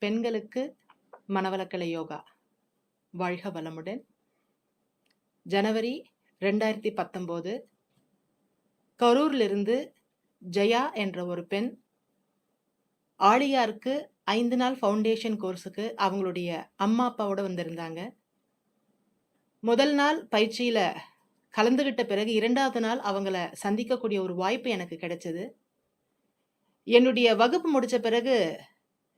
பெண்களுக்கு மனவளக்கலை யோகா. வாழ்க வளமுடன். ஜனவரி 2019 கரூரிலிருந்து ஜெயா என்ற ஒரு பெண் ஆழியாருக்கு 5 நாள் ஃபவுண்டேஷன் கோர்ஸுக்கு அவங்களுடைய அம்மா அப்பாவோட வந்திருந்தாங்க. முதல் நாள் பயிற்சியில கலந்துகிட்ட பிறகு 2வது நாள் அவங்கள சந்திக்கக்கூடிய ஒரு வாய்ப்பு எனக்கு கிடைச்சது. என்னுடைய வகுப்பு முடிச்ச பிறகு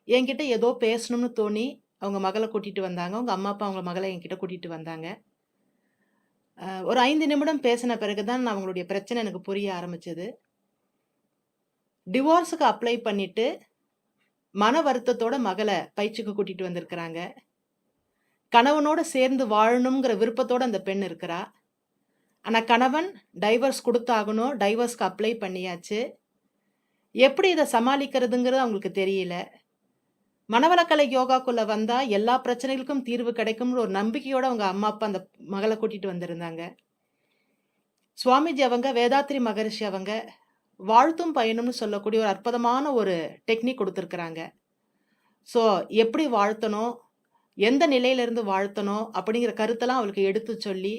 என்கிட்ட ஏதோ பேசணும்னு தோணி அவங்க மகள கூட்டிட்டு வந்தாங்க. அவங்க அம்மா அப்பா அவங்க மகள என்கிட்ட கூட்டிட்டு வந்தாங்க. ஒரு 5 நிமிடம் பேசின பிறகு தான் அவங்களுடைய பிரச்சனை எனக்கு புரிய ஆரம்பிச்சது. டிவோர்ஸுக்கு அப்ளை பண்ணிட்டு மன வருத்தத்தோட மகள பயிற்சிக்கு கூட்டிட்டு வந்திருக்கிறாங்க. கணவனோட சேர்ந்து வாழணுங்கிற விருப்பத்தோட அந்த பெண் இருக்கிறா. ஆனா கணவன் டைவர்ஸ் குடுத்தாகணும். டைவர்ஸ்க்கு அப்ளை பண்ணியாச்சு. எப்படி இத சமாளிக்கிறதுங்கிறது அவங்களுக்கு தெரியல. மனவளக்கலை யோகாக்குள்ள வந்தா எல்லா பிரச்சனைகளுக்கும் தீர்வு கிடைக்கும்னு ஒரு நம்பிக்கையோட அவங்க அம்மா, அப்பா அந்த மகள கூட்டிட்டு வந்திருந்தாங்க. சுவாமிஜி அவங்க, வேதாத்ரி மகரிஷி அவங்க வாழ்த்தும் பயனும்னு சொல்லக்கூடிய ஒரு அற்புதமான ஒரு டெக்னிக் குடுத்திருக்கிறாங்க. ஸோ எப்படி வாழ்த்தணும், எந்த நிலையிலிருந்து வாழ்த்தணும் அப்படிங்கிற கருத்தெல்லாம் அவளுக்கு எடுத்து சொல்லி,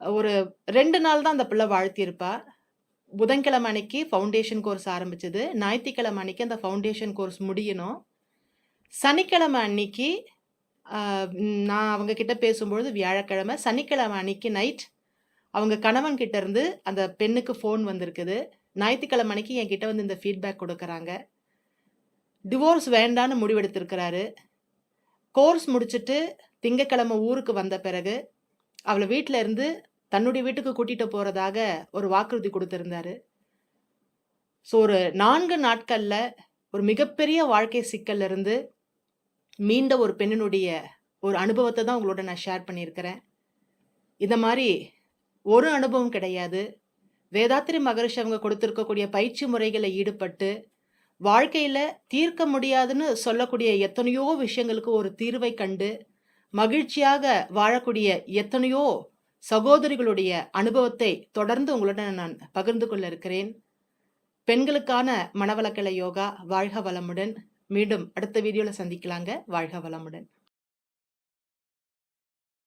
ஒரு 2 நாள் தான் அந்த பிள்ளை வாழ்த்தியிருப்பா. புதன்கிழமை அன்னைக்கு ஃபவுண்டேஷன் கோர்ஸ் ஆரம்பிச்சது. ஞாயித்துக்கிழமை அன்னைக்கு அந்த ஃபவுண்டேஷன் கோர்ஸ் முடியணும். சனிக்கிழமை அன்னைக்கு நான் அவங்க கிட்ட பேசும்பொழுது வியாழக்கிழமை, சனிக்கிழமை அன்னைக்கு நைட் அவங்க கணவன் கிட்ட இருந்து அந்த பெண்ணுக்கு ஃபோன் வந்திருக்குது. ஞாயித்துக்கிழமை அன்னைக்கு என்கிட்ட வந்து இந்த ஃபீட்பேக் குடுக்குறாங்க. டிவோர்ஸ் வேண்டான்னு முடிவெடுத்திருக்கிறாரு. கோர்ஸ் முடிச்சுட்டு திங்கட்கிழமை ஊருக்கு வந்த பிறகு அவள வீட்ல இருந்து தன்னுடைய வீட்டுக்கு கூட்டிட்டு போறதாக ஒரு வாக்குறுதி குடுத்திருந்தாரு. ஸோ ஒரு 4 நாட்கள்ல ஒரு மிகப்பெரிய வாழ்க்கை சிக்கல்ல இருந்து மீண்ட ஒரு பெண்ணினுடைய ஒரு அனுபவத்த தான் உங்களோட நான் ஷேர் பண்ணியிருக்கிறேன். இந்த மாரி ஒரு அனுபவம் கிடையாது. வேதாத்ரி மகரிஷி அவங்க கொடுத்திருக்கக்கூடிய பயிற்சி முறைகள்ல ஈடுபட்டு, வாழ்க்கையில தீர்க்க முடியாதுன்னு சொல்லக்கூடிய எத்தனையோ விஷயங்களுக்கு ஒரு தீர்வை கண்டு, மகிழ்ச்சியாக வாழக்கூடிய எத்தனையோ சகோதரிகளுடைய அனுபவத்தை தொடர்ந்து உங்களுடன் நான் பகிர்ந்து கொள்ள இருக்கிறேன். பெண்களுக்கான மனவளக்கலை யோகா. வாழ்க வளமுடன். மீண்டும் அடுத்த வீடியோல சந்திக்கலாங்க. வாழ்க வளமுடன்.